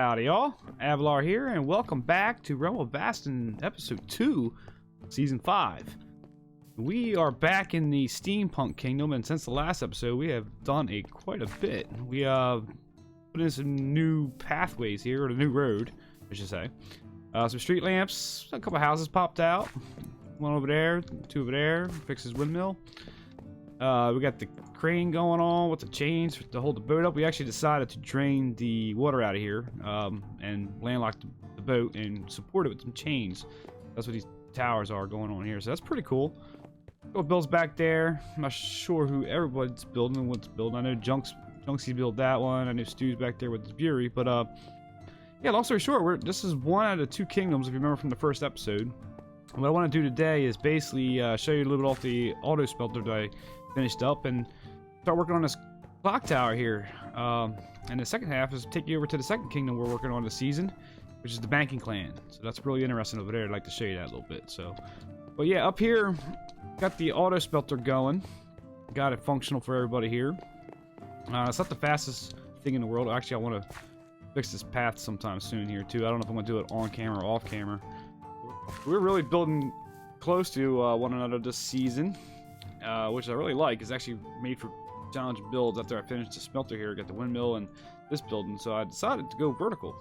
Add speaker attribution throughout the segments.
Speaker 1: Howdy y'all, Avalar here, and welcome back to Realm of Vasten Episode 2, Season 5. We are back in the Steampunk Kingdom, and since the last episode, we have done quite a bit. We put in some new pathways here, or the new road, I should say. Some street lamps, a couple houses popped out. One over there, two over there, fixes windmill. We got the crane going on with the chains to hold the boat up. We actually decided to drain the water out of here and landlock the boat and support it with some chains. That's what these towers are going on here, so that's pretty cool. Bill's back there. I'm not sure who everybody's building and what's building. I know Junksy built that one. I know Stu's back there with his Fury, but yeah, long story short, this is one out of two kingdoms, if you remember from the first episode. And what I want to do today is basically show you a little bit off the auto smelter that I finished up and start working on this clock tower here. And the second half is take you over to the second kingdom we're working on this season, which is the banking clan. So that's really interesting over there. I'd like to show you that a little bit. So, but yeah, up here, got the auto smelter going. Got it functional for everybody here. It's not the fastest thing in the world. Actually, I want to fix this path sometime soon here too. I don't know if I'm going to do it on camera or off camera. We're really building close to one another this season, which I really like. It's actually made for challenge builds after I finished the smelter here. I got the windmill and this building, so I decided to go vertical.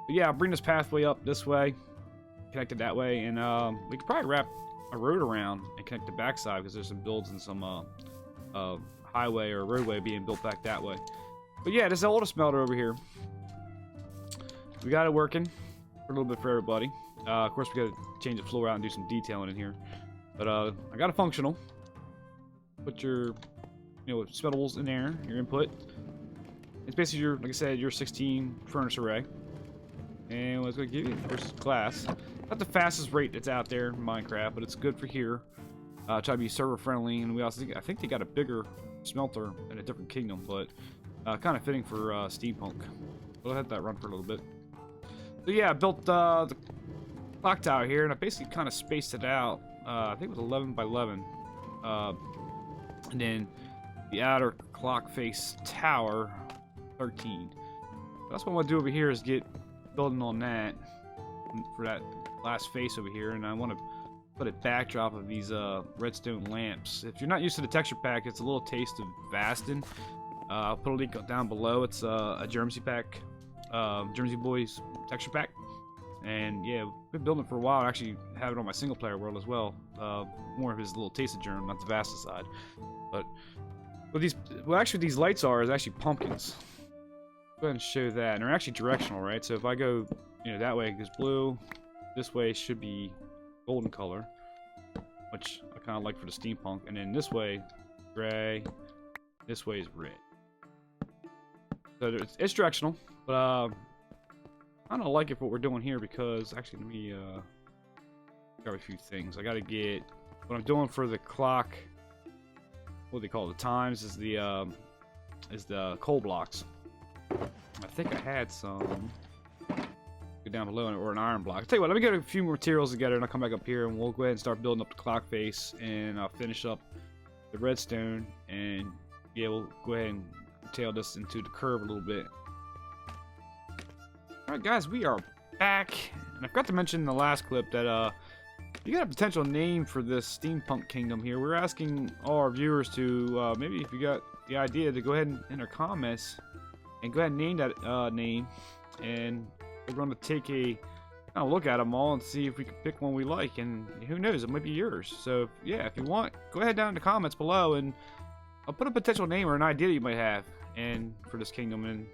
Speaker 1: But yeah, I'll bring this pathway up this way, connect it that way, and we could probably wrap a road around and connect the backside because there's some builds and some highway or roadway being built back that way. But yeah, this is the oldest smelter over here. We got it working for a little bit for everybody. Of course, we got to change the floor out and do some detailing in here. But I got it functional. Put your, smeltables in there, your input. It's basically your, like I said, your 16 furnace array. And what it's going to give you, of course, is glass. Not the fastest rate that's out there in Minecraft, but it's good for here. Try to be server friendly, and we also, I think they got a bigger smelter in a different kingdom, but kind of fitting for Steampunk. We'll let that run for a little bit. So yeah, I built the clock tower here, and I basically kind of spaced it out. I think it was 11 by 11. And then the outer clock face tower, 13. That's what I want to do over here is get building on that for that last face over here, and I want to put a backdrop of these redstone lamps. If you're not used to the texture pack, it's a little taste of Vasten. I'll put a link down below. It's a Jermsy pack, Jermsy Boy's texture pack. And yeah, we've been building it for a while. I actually have it on my single player world as well. More of his little taste of Germ, not the Vasten side. But what actually these lights are is actually pumpkins. Go ahead and show that. And they're actually directional, right? So if I go, that way it goes blue. This way should be golden color, which I kind of like for the steampunk. And then this way, gray. This way is red. So it's directional, but I don't like it for what we're doing here because actually let me grab a few things. I gotta get what I'm doing for the clock. What do they call it? The times is the coal blocks. I think I had some. Go down below or an iron block. I'll tell you what, let me get a few more materials together and I'll come back up here and we'll go ahead and start building up the clock face and I'll finish up the redstone and yeah, we'll go ahead and tail this into the curve a little bit. Alright guys, we are back, and I forgot to mention in the last clip that you got a potential name for this Steampunk Kingdom here. We're asking all our viewers to, maybe if you got the idea, to go ahead and enter comments and go ahead and name that name, and we're going to take a kind of look at them all and see if we can pick one we like, and who knows, it might be yours. So yeah, if you want, go ahead down in the comments below and I'll put a potential name or an idea you might have and for this kingdom, and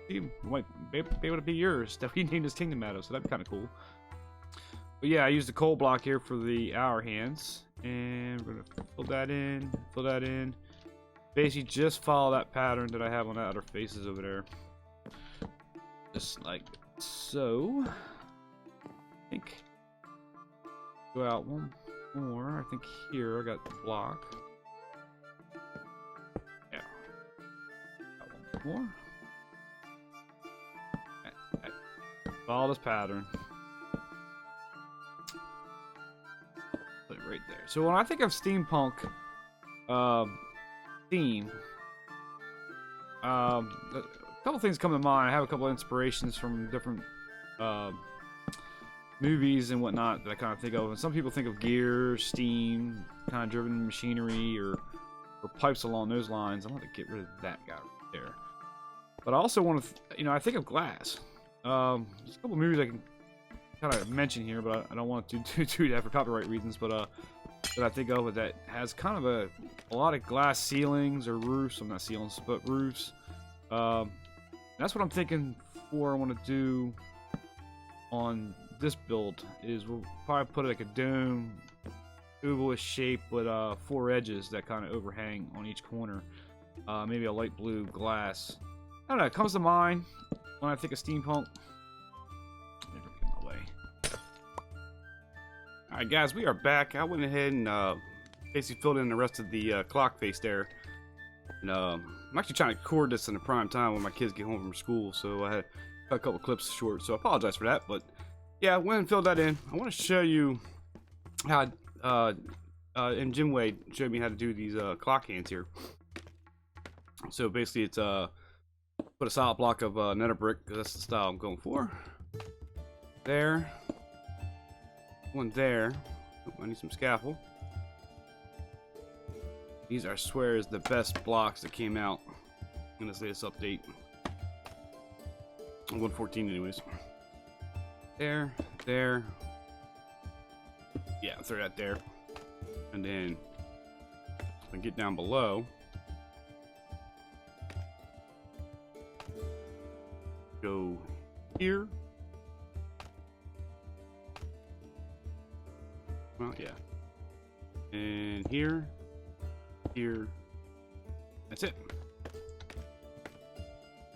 Speaker 1: you might be able to be yours that we named this kingdom out of, so that'd be kind of cool. But yeah, I used the coal block here for the hour hands, and we're gonna fill that in. Basically, just follow that pattern that I have on the outer faces over there, just like so. I think go out one more. I think here I got the block. Yeah, got one more. Follow this pattern. Put it right there. So when I think of steampunk theme, A couple things come to mind. I have a couple of inspirations from different movies and whatnot that I kind of think of. And some people think of gears, steam, kind of driven machinery, or pipes along those lines. I'm going to get rid of that guy right there. But I also want to, I think of glass. There's a couple movies I can kind of mention here, but I don't want to do that for copyright reasons. But that I think of that has kind of a lot of glass ceilings or roofs. I'm not ceilings, but roofs. That's what I'm thinking for. I want to do on this build is we'll probably put like a dome, ovalish shape with 4 edges that kind of overhang on each corner. Maybe a light blue glass. I don't know. It comes to mind when I think of steampunk. Never get in my way. All right, guys, we are back. I went ahead and basically filled in the rest of the clock face there. And I'm actually trying to record this in the prime time when my kids get home from school, so I had cut a couple clips short. So I apologize for that, but yeah, I went and filled that in. I want to show you how AgentNemitz showed me how to do these clock hands here. So basically, it's put a solid block of nether brick because that's the style I'm going for. There, one there. Oh, I need some scaffold. These, I swear, is the best blocks that came out in this latest update. 1.14 anyways. There. Yeah, throw that there. And then I get down below. Go here. Well, yeah. And here. That's it.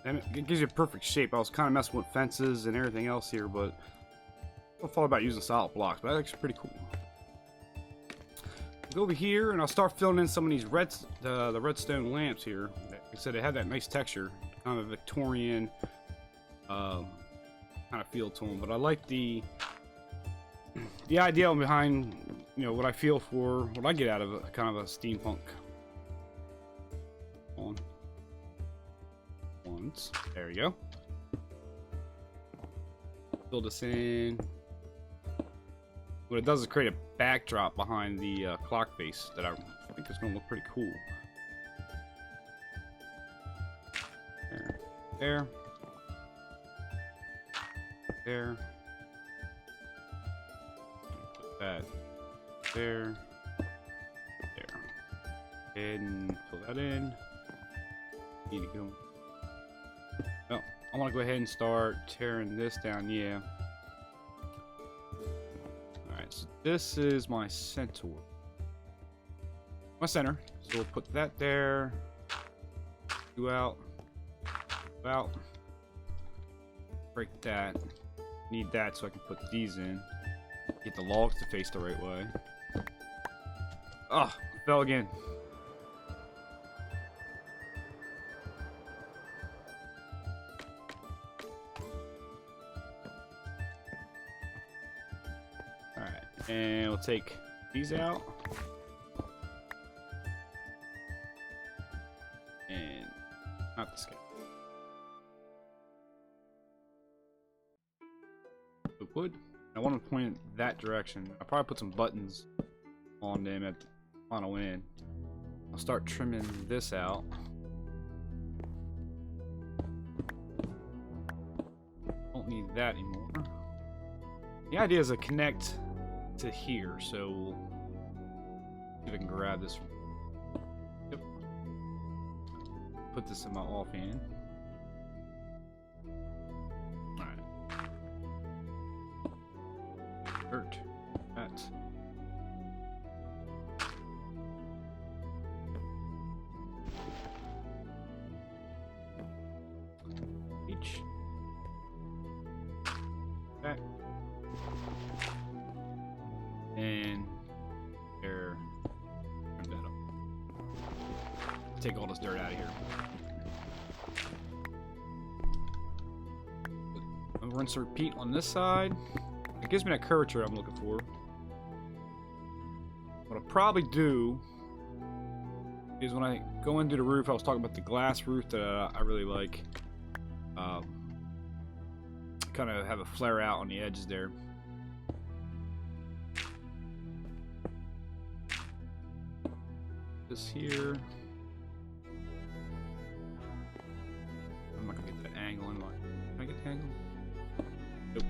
Speaker 1: And it gives you a perfect shape. I was kind of messing with fences and everything else here, but I thought about using solid blocks, but that's actually pretty cool. I'll go over here and I'll start filling in some of these the redstone lamps here. Like I said, they have that nice texture, kind of a Victorian kind of feel to them. But I like the idea behind, what I feel for, what I get out of kind of a steampunk. Once. There you go. Fill this in. What it does is create a backdrop behind the clock face that I think is going to look pretty cool. There. Put that there. And fill that in. Need to go. Oh, I want to go ahead and start tearing this down. Yeah. Alright, so this is my center. My center. So we'll put that there. Go out. Break that. Need that so I can put these in. Get the logs to face the right way. Oh, fell again. And we'll take these out. And not the scale. Wood. I want to point it that direction. I'll probably put some buttons on them at the final end. I'll start trimming this out. Don't need that anymore. The idea is to connect to here, so we'll see if I can grab this. Yep. Put this in my offhand. Alright. Hurt. That. Each. That. And there. Turn that up. Take all this dirt out of here. I'll rinse and repeat on this side. It gives me that curvature I'm looking for. What I'll probably do is when I go into the roof, I was talking about the glass roof that I really like. kind of have a flare out on the edges there. This here. I'm not gonna get that angle in line. Can I get the angle? Nope.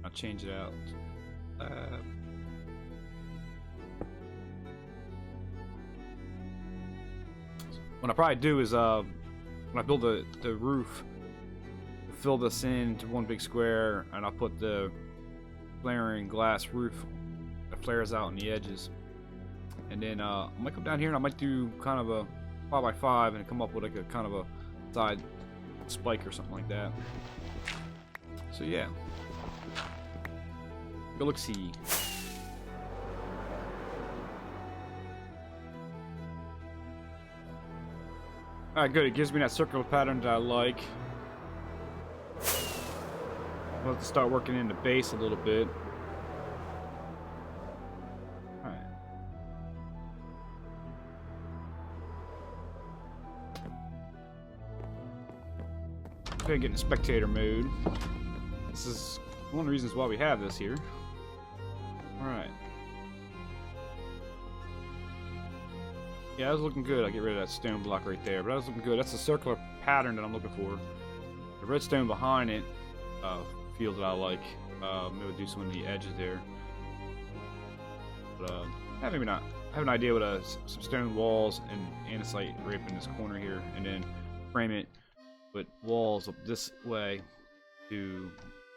Speaker 1: I'll change it out. What I probably do is when I build the roof, fill this into one big square, and I'll put the flaring glass roof that flares out on the edges. And then I might come down here and I might do kind of a 5x5 and come up with like a kind of a side spike or something like that. So yeah, go look see. Alright, good. It gives me that circular pattern that I like. I'll have to start working in the base a little bit. Alright. Okay, get in spectator mode. This is one of the reasons why we have this here. Alright. Yeah, that was looking good. I'll get rid of that stone block right there. But that was looking good. That's the circular pattern that I'm looking for. The redstone behind it, field that I like. Maybe do some of the edges there. But yeah, maybe not. I have an idea with some stone walls and andesite right up in this corner here, and then frame it with walls up this way to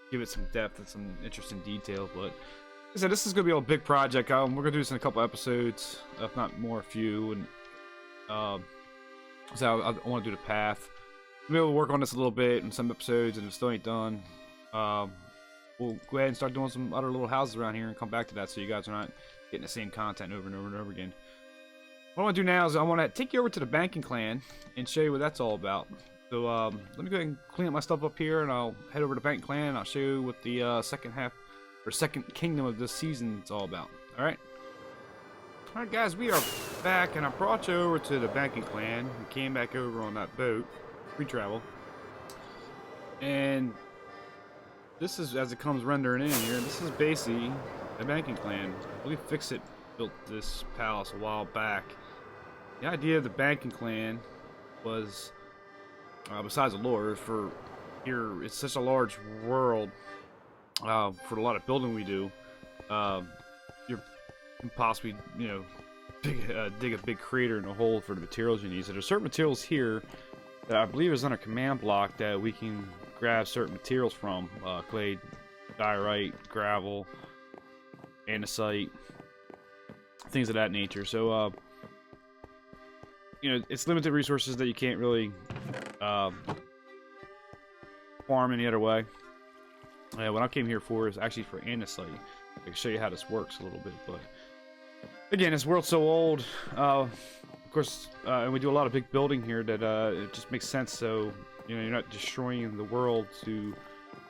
Speaker 1: give it some depth and some interesting detail. But like I said, this is going to be a big project. We're going to do this in a couple episodes, if not more, a few. And so I want to do the path. Maybe we'll work on this a little bit in some episodes, and if it still ain't done, we'll go ahead and start doing some other little houses around here and come back to that, so you guys are not getting the same content over and over and over again. What I want to do now is I want to take you over to the banking clan and show you what that's all about. So let me go ahead and clean up my stuff up here, and I'll head over to banking clan and I'll show you what the second kingdom of this season is all about. Alright? Alright guys, we are back, and I brought you over to the banking clan. We came back over on that boat. Free travel. And this is, as it comes rendering in here, this is basically the banking clan. I believe Fixxit built this palace a while back. The idea of the banking clan was, besides the lore, for here, it's such a large world. For a lot of building we do, you can possibly, you know, dig a big crater in a hole for the materials you need. So there's certain materials here that I believe is on a command block that we can grab certain materials from. Clay, diorite, gravel, andesite, things of that nature. So, you know, it's limited resources that you can't really farm any other way. What I came here for is actually for andesite. I can show you how this works a little bit, but again, this world's so old. Of course, and we do a lot of big building here that it just makes sense. So you know, you're not destroying the world to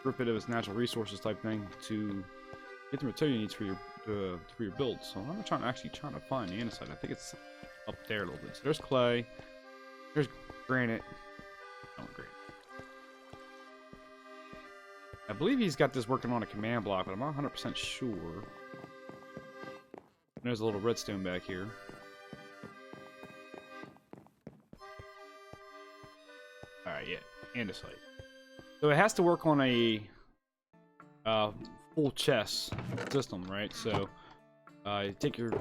Speaker 1: rip it of its natural resources type thing to get the material you need for your build. So I'm actually trying to find the andesite. I think it's up there a little bit. So there's clay, there's granite. Oh, great. I believe he's got this working on a command block, but I'm not 100% sure. There's a little redstone back here. Alright, yeah, andesite. So it has to work on a full chest system, right? So you take your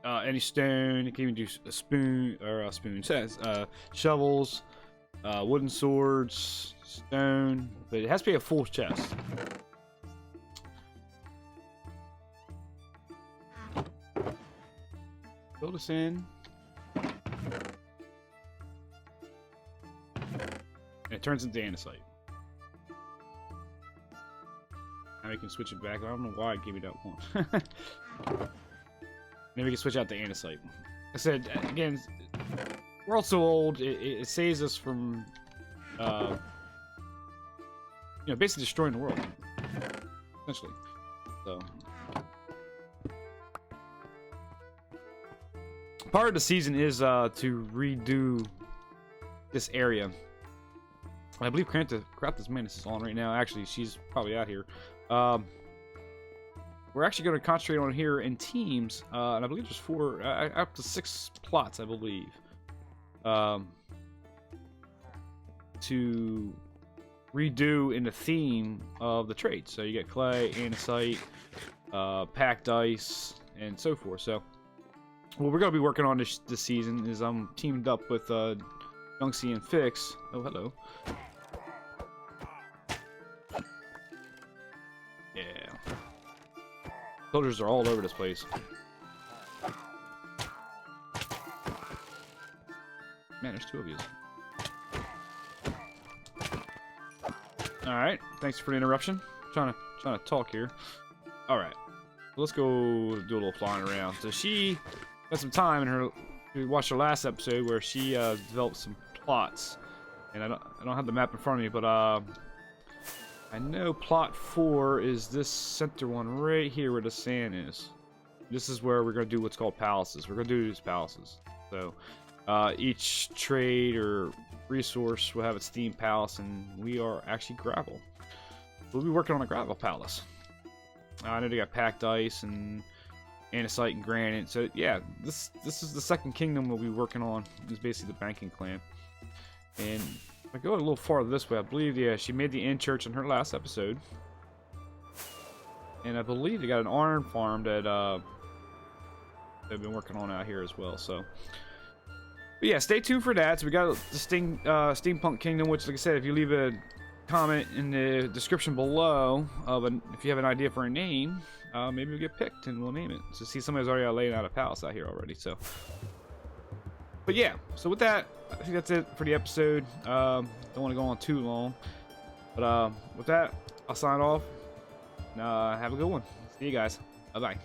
Speaker 1: any stone. You can even do a spoon or shovels, wooden swords, stone, but it has to be a full chest. Fill this in. And it turns into andesite. Now we can switch it back. I don't know why it gave me that one. Maybe we can switch out the andesite. I said, again, world's so old, it saves us from, you know, basically destroying the world, essentially. So, part of the season is to redo this area. I believe CraftingMantis is on right now. Actually, she's probably out here. We're actually going to concentrate on here in teams, and I believe there's 4, up to 6 plots, I believe, to redo in the theme of the trades. So you get clay, andesite, packed ice, and so forth. So what we're going to be working on this season is I'm teamed up with Jermsy and Fix. Oh, hello. Yeah. Soldiers are all over this place. Man, there's 2 of you. All right, thanks for the interruption. Trying to talk here. All right, let's go do a little flying around. So she had some time in her. We watched her last episode where she developed some plots, and I don't have the map in front of me, but I know plot 4 is this center one right here where the sand is. This is where we're gonna do what's called palaces. We're gonna do these palaces. So each trade or resource will have its themed palace, and we are actually gravel. We'll be working on a gravel palace. I know they got packed ice and andesite and granite. So yeah, this is the second kingdom we'll be working on. It's basically the banking clan. And if I go a little farther this way, I believe, yeah, she made the inn church in her last episode. And I believe they got an iron farm that they've been working on out here as well. So, but yeah, stay tuned for that. So we got the Steampunk Kingdom, which, like I said, if you leave a comment in the description below if you have an idea for a name, maybe we'll get picked and we'll name it. So see, somebody's already laying out a palace out here already. So, but yeah, so with that, I think that's it for the episode. Don't want to go on too long, but with that, I'll sign off. And, have a good one. See you guys. Bye bye.